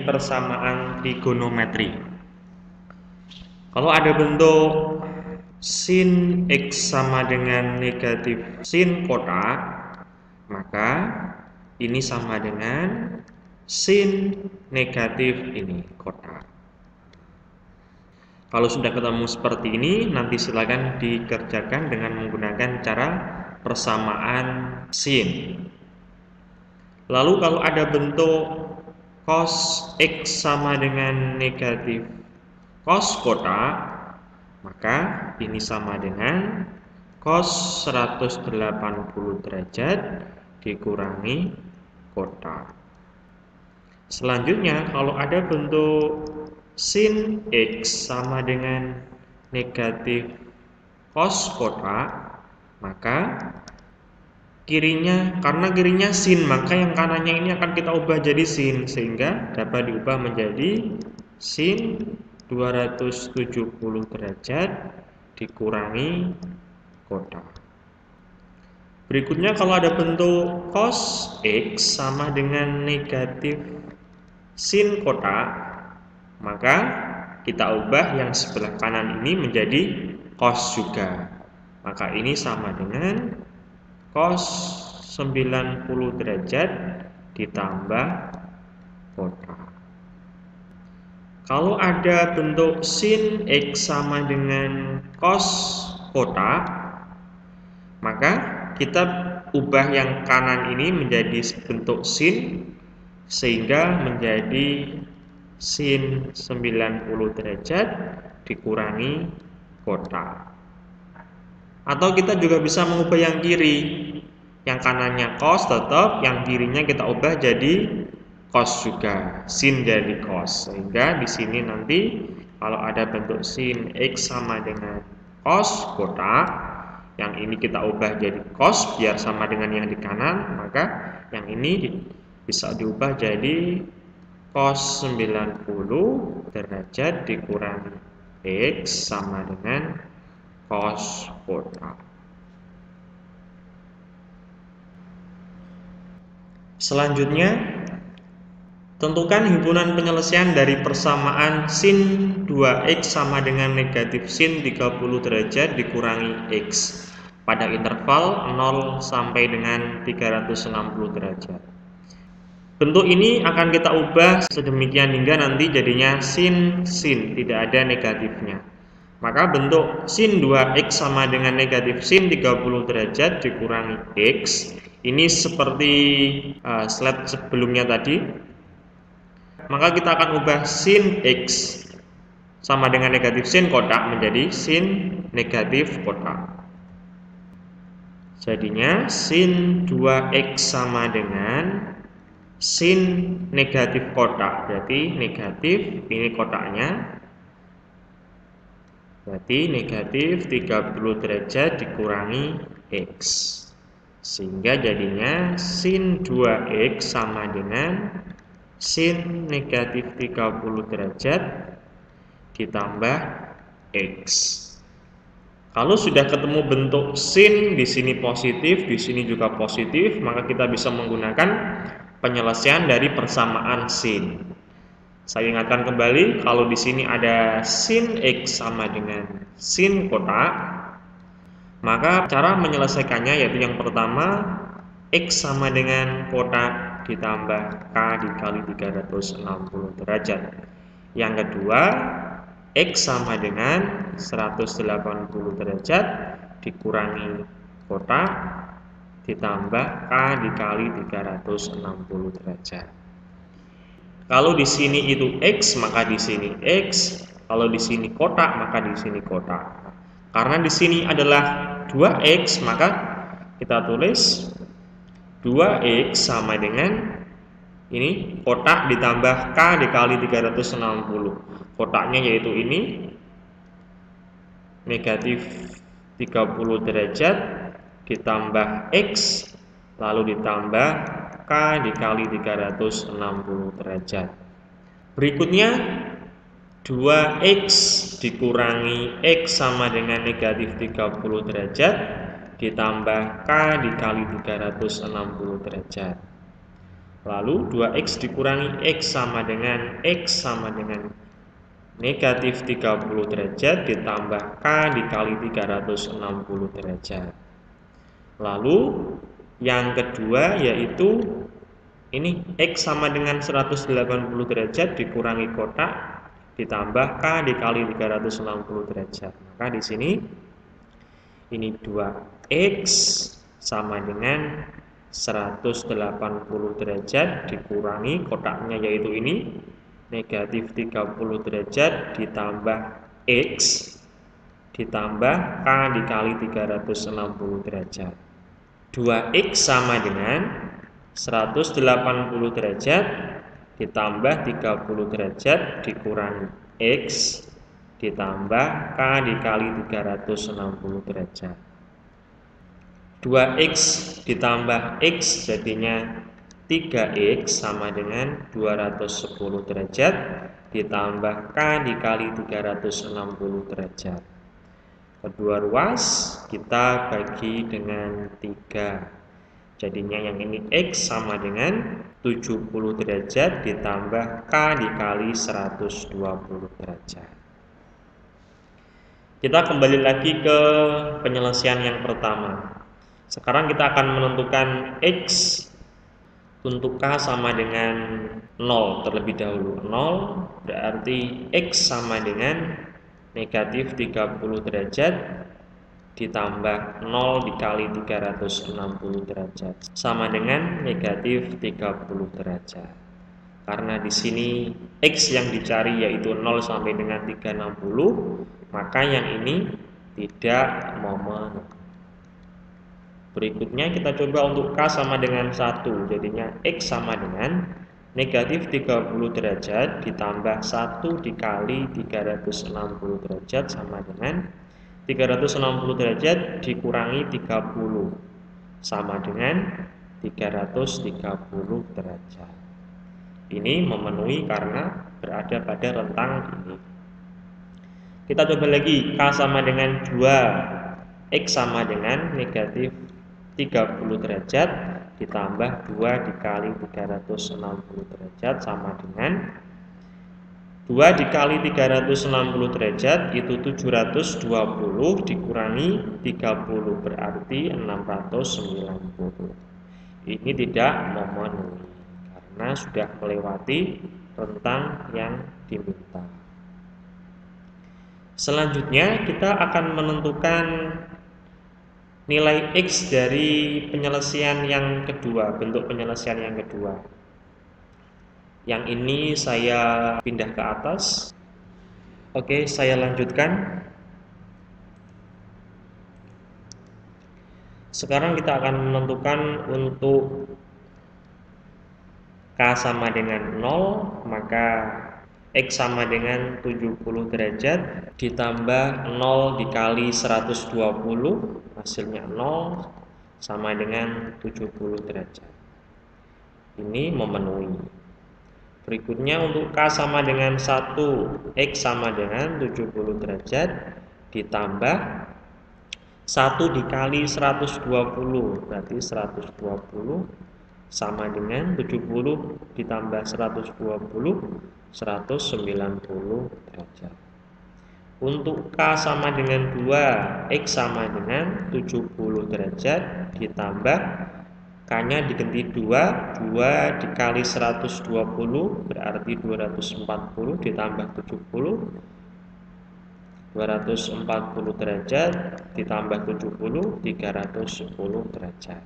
dari persamaan trigonometri. Kalau ada bentuk sin X sama dengan negatif sin kotak, maka ini sama dengan sin negatif ini kotak. Kalau sudah ketemu seperti ini, nanti silakan dikerjakan dengan menggunakan cara persamaan sin. Lalu kalau ada bentuk cos X sama dengan negatif cos kotak, maka ini sama dengan cos 180 derajat dikurangi kotak. Selanjutnya, kalau ada bentuk sin X sama dengan negatif cos kotak, maka karena kirinya sin, maka yang kanannya ini akan kita ubah jadi sin, sehingga dapat diubah menjadi sin 270 derajat dikurangi kotak. Berikutnya, kalau ada bentuk cos X sama dengan negatif sin kotak, maka kita ubah yang sebelah kanan ini menjadi cos juga. Maka ini sama dengan cos 90 derajat ditambah kotak. Kalau ada bentuk sin X sama dengan cos kotak, maka kita ubah yang kanan ini menjadi bentuk sin, sehingga menjadi sin 90 derajat dikurangi kotak. Atau kita juga bisa mengubah yang kiri, yang kanannya cos tetap, yang kirinya kita ubah jadi cos juga, sin jadi cos, sehingga di sini nanti kalau ada bentuk sin X sama dengan cos kotak, yang ini kita ubah jadi cos biar sama dengan yang di kanan, maka yang ini bisa diubah jadi cos 90 derajat dikurangi X sama dengan cos kotak. Selanjutnya, tentukan himpunan penyelesaian dari persamaan sin 2X sama dengan negatif sin 30 derajat dikurangi X pada interval 0 sampai dengan 360 derajat. Bentuk ini akan kita ubah sedemikian hingga nanti jadinya sin, tidak ada negatifnya. Maka bentuk sin 2X sama dengan negatif sin 30 derajat dikurangi X, ini seperti slide sebelumnya tadi. Maka kita akan ubah sin X sama dengan negatif sin kotak menjadi sin negatif kotak. Jadinya sin 2X sama dengan sin negatif kotak, berarti negatif, ini kotaknya, berarti negatif 30 derajat dikurangi X, sehingga jadinya sin 2X sama dengan sin negatif 30 derajat ditambah X. Kalau sudah ketemu bentuk sin, di sini positif, di sini juga positif, maka kita bisa menggunakan penyelesaian dari persamaan sin. Saya ingatkan kembali, kalau di sini ada sin X sama dengan sin kotak, maka cara menyelesaikannya yaitu yang pertama, X sama dengan kotak ditambah K dikali 360 derajat. Yang kedua, X sama dengan 180 derajat dikurangi kotak ditambah K dikali 360 derajat. Kalau di sini itu X, maka di sini X. Kalau di sini kotak, maka di sini kotak. Karena di sini adalah 2X, maka kita tulis 2X sama dengan ini kotak ditambah K dikali 360. Kotaknya yaitu ini negatif 30 derajat ditambah X lalu ditambah K dikali 360 derajat. Berikutnya 2X dikurangi X sama dengan negatif 30 derajat ditambah K dikali 360 derajat. Lalu 2X dikurangi X sama dengan negatif 30 derajat ditambah K dikali 360 derajat. Lalu yang kedua yaitu ini X sama dengan 180 derajat dikurangi kotak ditambah K dikali 360 derajat. Maka di sini ini 2X sama dengan 180 derajat dikurangi kotaknya yaitu ini negatif 30 derajat ditambah X ditambah K dikali 360 derajat. 2X sama dengan 180 derajat ditambah 30 derajat dikurangi X ditambah K dikali 360 derajat. 2X ditambah X jadinya 3X sama dengan 210 derajat ditambah K dikali 360 derajat. Kedua ruas kita bagi dengan 3. Jadinya yang ini X sama dengan 70 derajat ditambah K dikali 120 derajat. Kita kembali lagi ke penyelesaian yang pertama. Sekarang kita akan menentukan X untuk K sama dengan 0 terlebih dahulu. 0 berarti X sama dengan negatif 30 derajat ditambah 0 dikali 360 derajat sama dengan negatif 30 derajat. Karena di sini X yang dicari yaitu 0 sampai dengan 360, maka yang ini tidak memenuhi. Berikutnya kita coba untuk K sama dengan 1, jadinya X sama dengan negatif 30 derajat ditambah 1 dikali 360 derajat sama dengan 360 derajat dikurangi 30 sama dengan 330 derajat. Ini memenuhi karena berada pada rentang ini. Kita coba lagi, K sama dengan 2, X sama dengan negatif 30 derajat ditambah 2 dikali 360 derajat sama dengan 2 dikali 360 derajat itu 720 dikurangi 30 berarti 690. Ini tidak memenuhi karena sudah melewati rentang yang diminta. Selanjutnya kita akan menentukan nilai X dari penyelesaian yang kedua, bentuk penyelesaian yang kedua. Yang ini saya pindah ke atas. Oke, saya lanjutkan. Sekarang kita akan menentukan untuk K sama dengan 0, maka X sama dengan 70 derajat ditambah 0 dikali 120 hasilnya 0 sama dengan 70 derajat. Ini memenuhi. Berikutnya untuk K sama dengan 1, X sama dengan 70 derajat ditambah 1 dikali 120 berarti 120 sama dengan 70 ditambah 120 190 derajat. Untuk K sama dengan 2, X sama dengan 70 derajat ditambah K-nya diganti 2 dikali 120 berarti 240 ditambah 70 240 derajat ditambah 70 310 derajat.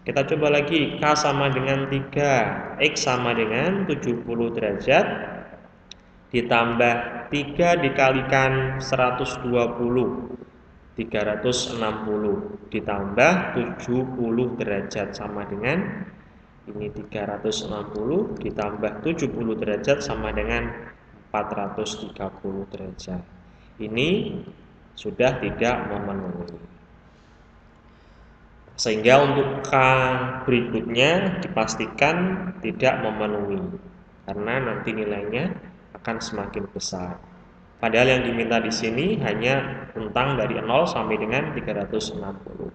Kita coba lagi, K sama dengan 3, X sama dengan 70 derajat ditambah 3 dikalikan 120 360 ditambah 70 derajat sama dengan ini 360 ditambah 70 derajat sama dengan 430 derajat. Ini sudah tidak memenuhi. Sehingga untuk K berikutnya dipastikan tidak memenuhi karena nanti nilainya akan semakin besar. Padahal yang diminta di sini hanya rentang dari 0 sampai dengan 360.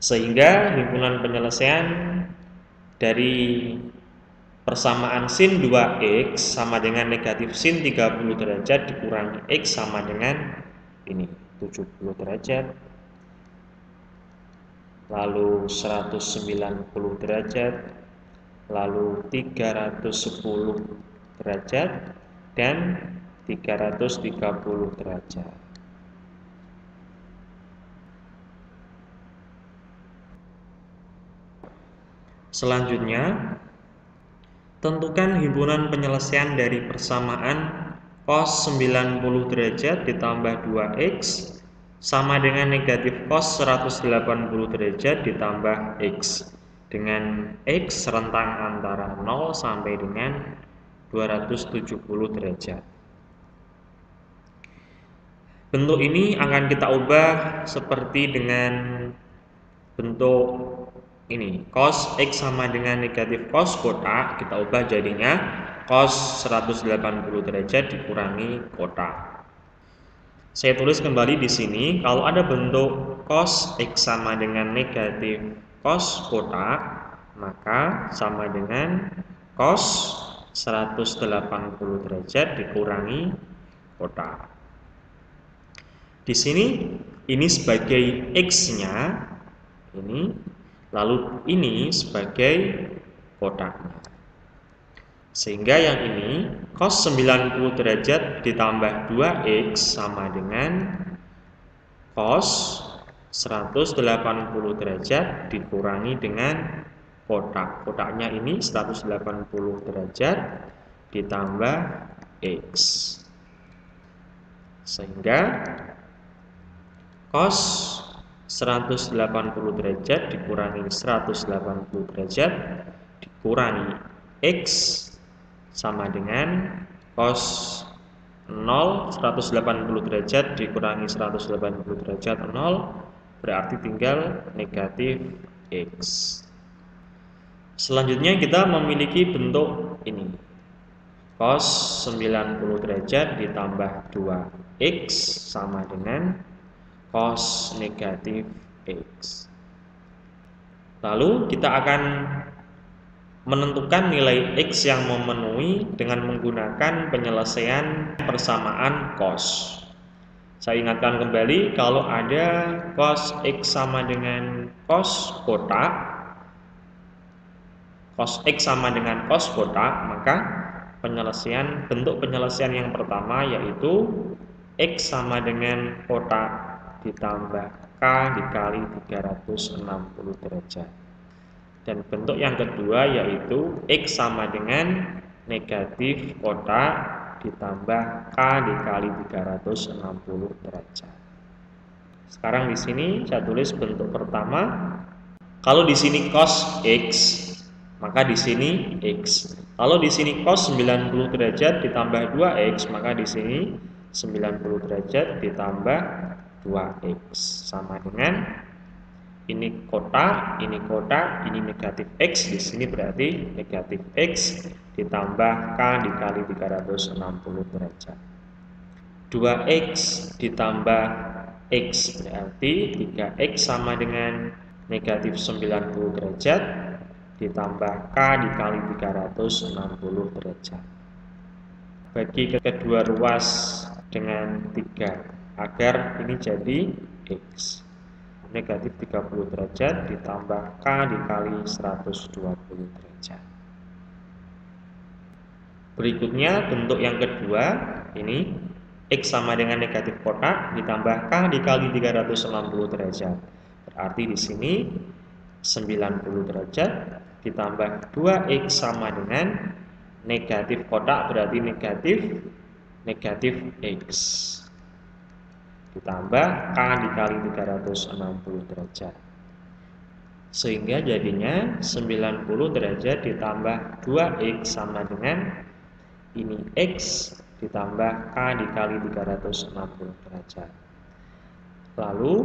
Sehingga himpunan penyelesaian dari persamaan sin 2x sama dengan negatif sin 30 derajat dikurangi x sama dengan ini 70 derajat, lalu 190 derajat, lalu 310 derajat, dan 330 derajat. Selanjutnya, tentukan himpunan penyelesaian dari persamaan cos 90 derajat ditambah 2x sama dengan negatif cos 180 derajat ditambah x dengan x rentang antara 0 sampai dengan 270 derajat. Bentuk ini akan kita ubah seperti dengan bentuk ini, cos x sama dengan negatif cos kotak, kita ubah jadinya cos 180 derajat dikurangi kotak. Saya tulis kembali di sini, kalau ada bentuk cos x sama dengan negatif cos kotak, maka sama dengan cos 180 derajat dikurangi kotak. Di sini ini sebagai x-nya, ini, lalu ini sebagai kotaknya. Sehingga yang ini cos 90 derajat ditambah 2x sama dengan cos 180 derajat dikurangi dengan kotak. Kotaknya ini 180 derajat ditambah x. Sehingga cos 180 derajat dikurangi 180 derajat dikurangi x sama dengan cos 0, 180 derajat dikurangi 180 derajat 0, berarti tinggal negatif x. Selanjutnya kita memiliki bentuk ini, cos 90 derajat ditambah 2x sama dengan cos negatif x. Lalu kita akan menentukan nilai x yang memenuhi dengan menggunakan penyelesaian persamaan cos. Saya ingatkan kembali, kalau ada cos x sama dengan cos kotak, cos x sama dengan cos kotak, maka bentuk penyelesaian yang pertama yaitu x sama dengan kotak ditambah k dikali 360 derajat. Dan bentuk yang kedua yaitu x sama dengan negatif kotak ditambah k dikali 360 derajat. Sekarang di sini saya tulis bentuk pertama. Kalau di sini cos x, maka di sini x. Kalau di sini cos 90 derajat ditambah 2x, maka di sini 90 derajat ditambah 2x sama dengan ini kotak, ini negatif x, di sini berarti negatif x ditambah k dikali 360 derajat. 2x ditambah x berarti 3x sama dengan negatif 90 derajat ditambah k dikali 360 derajat. Bagi kedua ruas dengan 3 agar ini jadi x. Negatif 30 derajat ditambah k dikali 120 derajat. Berikutnya bentuk yang kedua, ini x sama dengan negatif kotak ditambah k dikali 360 derajat. Berarti di sini 90 derajat ditambah 2x sama dengan negatif kotak, berarti negatif x ditambah k dikali 360 derajat. Sehingga jadinya 90 derajat ditambah 2x sama dengan ini x ditambah k dikali 360 derajat. Lalu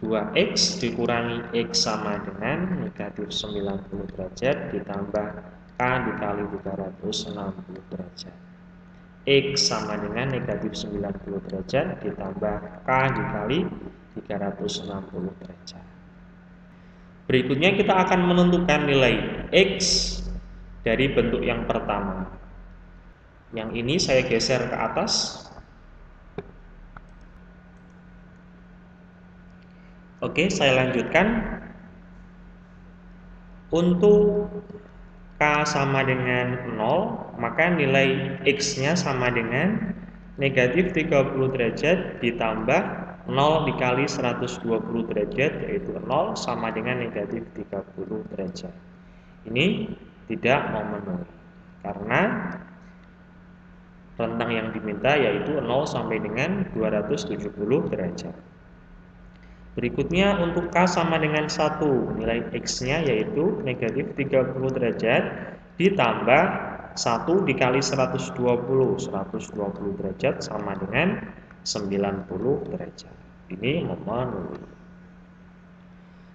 2x dikurangi x sama dengan negatif 90 derajat ditambah k dikali 360 derajat. X sama dengan negatif 90 derajat ditambah k dikali 360 derajat. Berikutnya kita akan menentukan nilai X dari bentuk yang pertama. Yang ini saya geser ke atas. Oke, saya lanjutkan. Untuk K sama dengan 0, maka nilai X-nya sama dengan negatif 30 derajat ditambah 0 dikali 120 derajat, yaitu 0 sama dengan negatif 30 derajat. Ini tidak memenuhi, karena rentang yang diminta yaitu 0 sampai dengan 270 derajat. Berikutnya untuk K sama dengan 1, nilai X-nya yaitu negatif 30 derajat ditambah 1 dikali 120 derajat sama dengan 90 derajat. Ini memenuhi.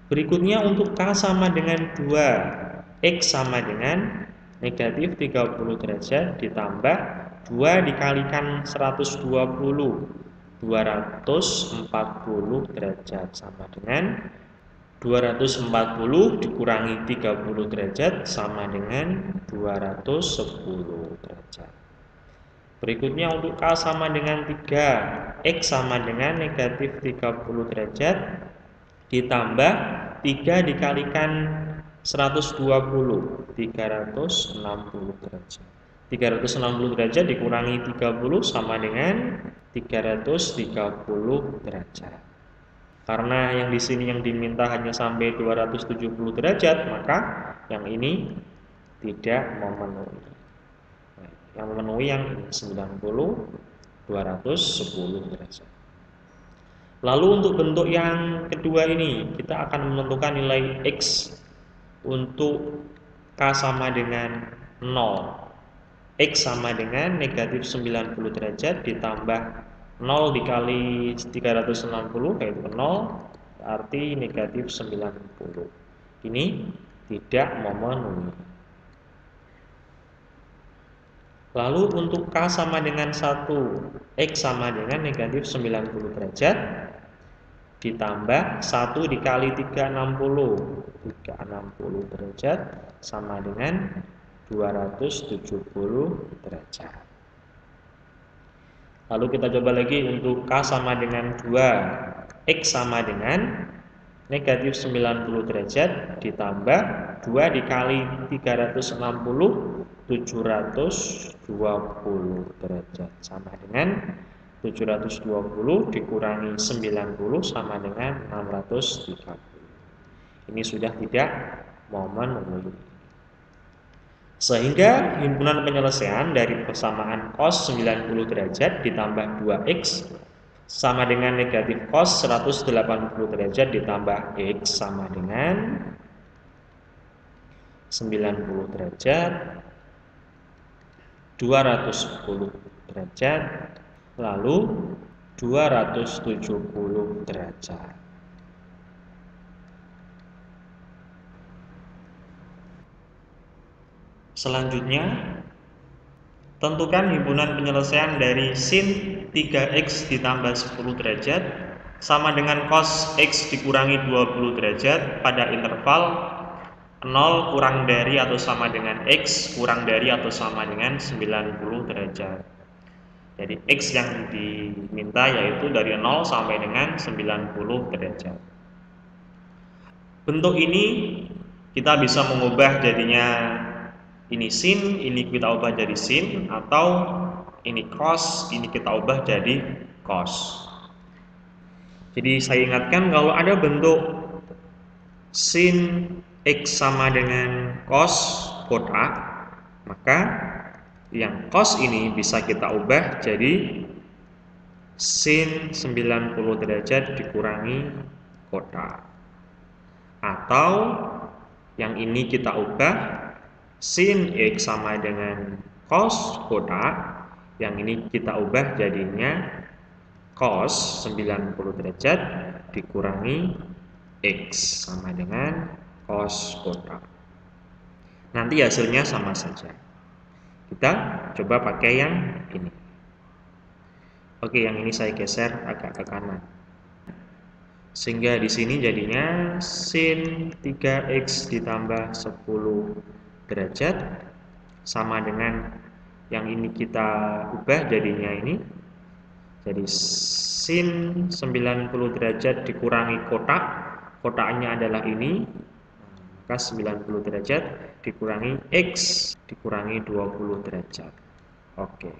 Berikutnya untuk K sama dengan 2, X sama dengan negatif 30 derajat ditambah 2 dikalikan 120, 240 derajat sama dengan 240 dikurangi 30 derajat sama dengan 210 derajat. Berikutnya untuk K sama dengan 3, X sama dengan negatif 30 derajat ditambah 3 dikalikan 120, 360 derajat. 360 derajat dikurangi 30 sama dengan 330 derajat. Karena yang di sini yang diminta hanya sampai 270 derajat, maka yang ini tidak memenuhi. Yang memenuhi yang ini 90, 210 derajat. Lalu untuk bentuk yang kedua ini, kita akan menentukan nilai X untuk K sama dengan 0. X sama dengan negatif 90 derajat ditambah 0 dikali 360, yaitu 0, berarti negatif 90. Ini tidak memenuhi. Lalu untuk K sama dengan 1, X sama dengan negatif 90 derajat ditambah 1 dikali 360 derajat sama dengan 270 derajat. Lalu kita coba lagi untuk K sama dengan 2, X sama dengan negatif 90 derajat ditambah 2 dikali 360, 720 derajat sama dengan 720 dikurangi 90 sama dengan 630. Ini sudah tidak memenuhi. Sehingga himpunan penyelesaian dari persamaan cos 90 derajat ditambah 2x sama dengan negatif cos 180 derajat ditambah x sama dengan 90 derajat, 210 derajat, lalu 270 derajat. Selanjutnya, tentukan himpunan penyelesaian dari sin 3x ditambah 10 derajat sama dengan cos x dikurangi 20 derajat pada interval 0 kurang dari atau sama dengan x kurang dari atau sama dengan 90 derajat. Jadi x yang diminta yaitu dari 0 sampai dengan 90 derajat. Bentuk ini kita bisa mengubah jadinya ini sin, ini kita ubah jadi sin, atau ini cos, ini kita ubah jadi cos. Jadi saya ingatkan kalau ada bentuk sin x sama dengan cos kotak, maka yang cos ini bisa kita ubah jadi sin 90 derajat dikurangi kotak. Atau yang ini kita ubah sin x sama dengan cos kotak, yang ini kita ubah jadinya cos 90 derajat dikurangi x sama dengan cos kotak. Nanti hasilnya sama saja. Kita coba pakai yang ini. Oke, yang ini saya geser agak ke kanan. Sehingga di sini jadinya sin 3x ditambah 10 derajat sama dengan yang ini kita ubah jadinya ini. Jadi sin 90 derajat dikurangi kotak. Kotaknya adalah ini. Maka 90 derajat dikurangi x dikurangi 20 derajat. Oke.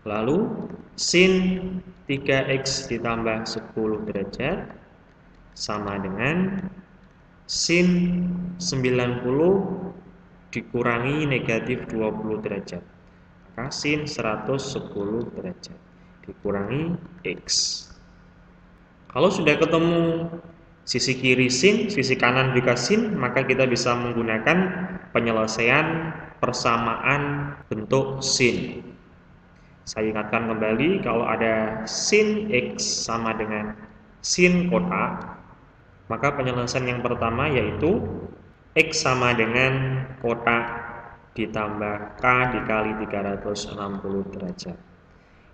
Lalu sin 3x ditambah 10 derajat sama dengan sin 90 dikurangi negatif 20 derajat. Maka sin 110 derajat dikurangi x. Kalau sudah ketemu sisi kiri sin, sisi kanan juga sin, maka kita bisa menggunakan penyelesaian persamaan bentuk sin. Saya ingatkan kembali, kalau ada sin x sama dengan sin kotak, maka penyelesaian yang pertama yaitu x sama dengan kotak ditambah k dikali 360 derajat.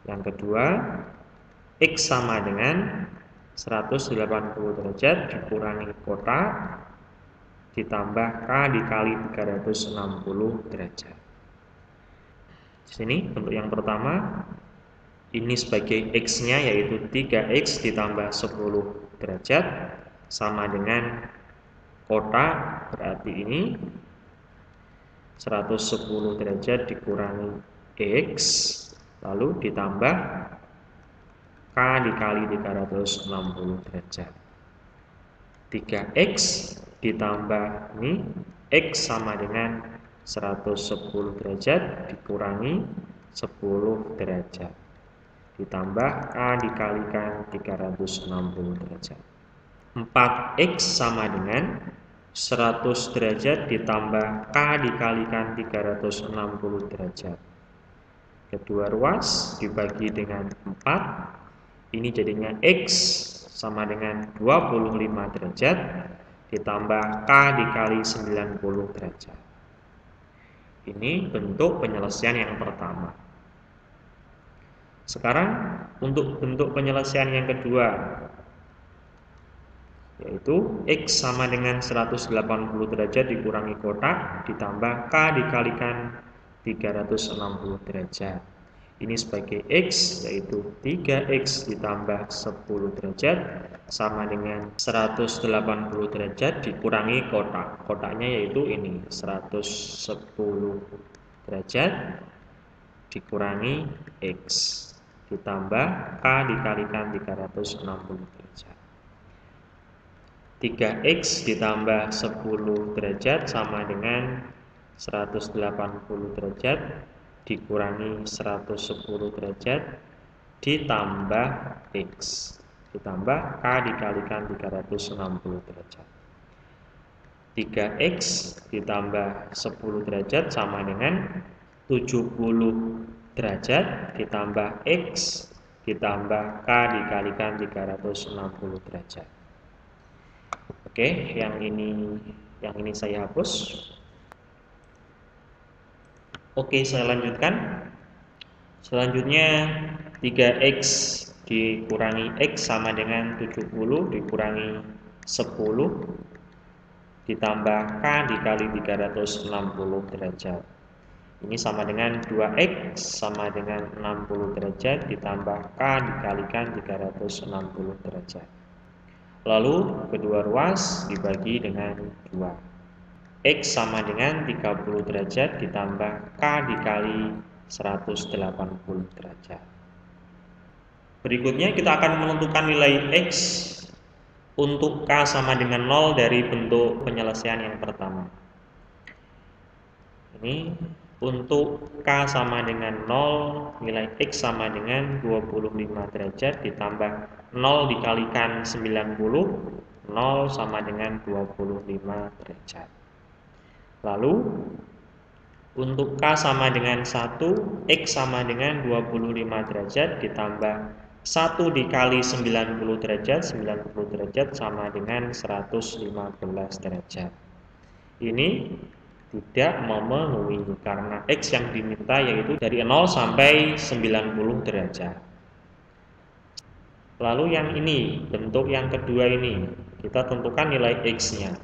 Yang kedua, x sama dengan 180 derajat dikurangi kotak ditambah k dikali 360 derajat. Di sini bentuk yang pertama, ini sebagai x-nya yaitu 3x ditambah 10 derajat sama dengan kotak, berarti ini 110 derajat dikurangi x lalu ditambah k dikali 360 derajat. 3x ditambah ini x sama dengan 110 derajat dikurangi 10 derajat ditambah k dikalikan 360 derajat. 4x sama dengan 100 derajat ditambah k dikalikan 360 derajat. Kedua ruas dibagi dengan 4, ini jadinya x sama dengan 25 derajat ditambah k dikali 90 derajat. Ini bentuk penyelesaian yang pertama. Sekarang untuk bentuk penyelesaian yang kedua, yaitu x sama dengan 180 derajat dikurangi kotak ditambah k dikalikan 360 derajat. Ini sebagai x yaitu 3x ditambah 10 derajat sama dengan 180 derajat dikurangi kotak. Kotaknya yaitu ini 110 derajat dikurangi x ditambah k dikalikan 360 derajat. 3x ditambah 10 derajat sama dengan 180 derajat dikurangi 110 derajat ditambah x ditambah k dikalikan 360 derajat. 3x ditambah 10 derajat sama dengan 70 derajat ditambah x ditambah k dikalikan 360 derajat. Oke, yang ini saya hapus. Oke, saya lanjutkan. Selanjutnya 3x dikurangi x sama dengan 70 dikurangi 10 ditambah k dikali 360 derajat. Ini sama dengan 2x sama dengan 60 derajat ditambah k dikalikan 360 derajat. Lalu kedua ruas dibagi dengan 2. X sama dengan 30 derajat ditambah k dikali 180 derajat. Berikutnya kita akan menentukan nilai x untuk k sama dengan 0 dari bentuk penyelesaian yang pertama. Ini untuk k sama dengan 0, nilai x sama dengan 25 derajat ditambah 0 dikalikan 90, 0 sama dengan 25 derajat. Lalu untuk k sama dengan 1, x sama dengan 25 derajat ditambah 1 dikali 90 derajat, 90 derajat sama dengan 115 derajat. Ini tidak memenuhi karena x yang diminta yaitu dari 0 sampai 90 derajat. Lalu yang ini, bentuk yang kedua ini, kita tentukan nilai X-nya.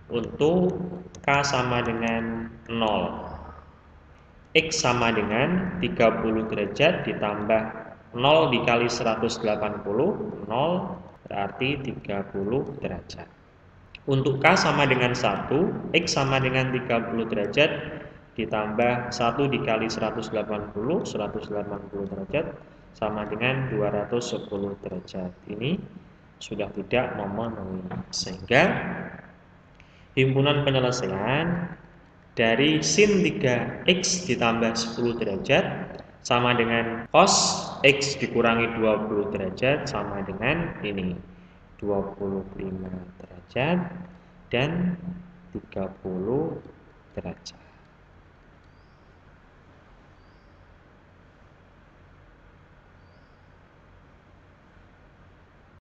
Untuk K sama dengan 0. X sama dengan 30 derajat ditambah 0 dikali 180, 0 berarti 30 derajat. Untuk K sama dengan 1, X sama dengan 30 derajat ditambah 1 dikali 180, 180 derajat sama dengan 210 derajat. Ini sudah tidak memenuhi, sehingga himpunan penyelesaian dari sin 3x ditambah 10 derajat sama dengan cos x dikurangi 20 derajat sama dengan ini 25 derajat dan 30 derajat.